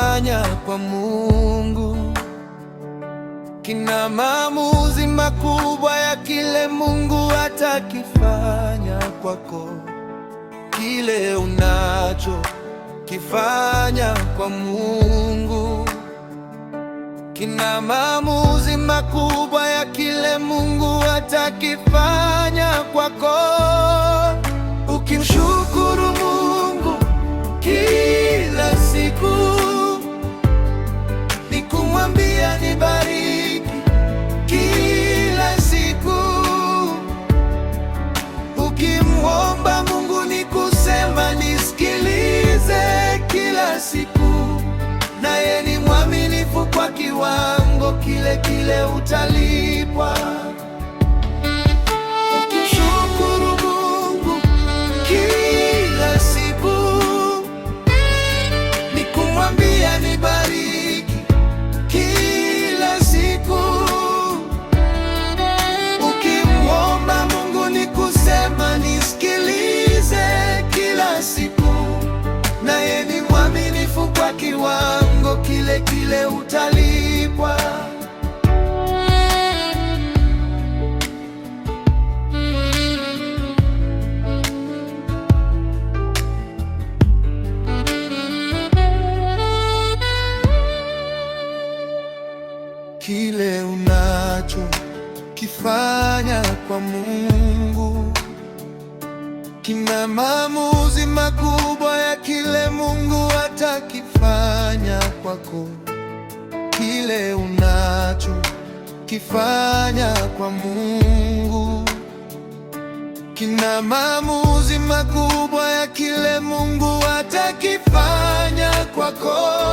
unachokifanya kwa Mungu kina maamuzi makubwa ya kile Mungu atakifanya kwako. Kile unachokifanya kwa Mungu kina maamuzi makubwa ya kile Mungu atakifanya kwako. Ukimshukuru Mungu kila siku, ni kumwambia nibariki kila siku. Ukimwomba Mungu ni kusema nisikilize kila siku, naye ni mwaminifu kwa kiwango kile kile utalipwa. Ukishukuru Mungu kila siku, ni kumwambia nibariki kila siku. Ukimwomba Mungu ni kusema nisikilize kila siku, naye ni mwaminifu kwa kiwango kile kile utalipwa. Kile unachokifanya kwa Mungu kina maamuzi makubwa ya kile Mungu atakifanya kwako. Kile unachokifanya kwa Mungu kina maamuzi makubwa ya kile Mungu atakifanya kwako.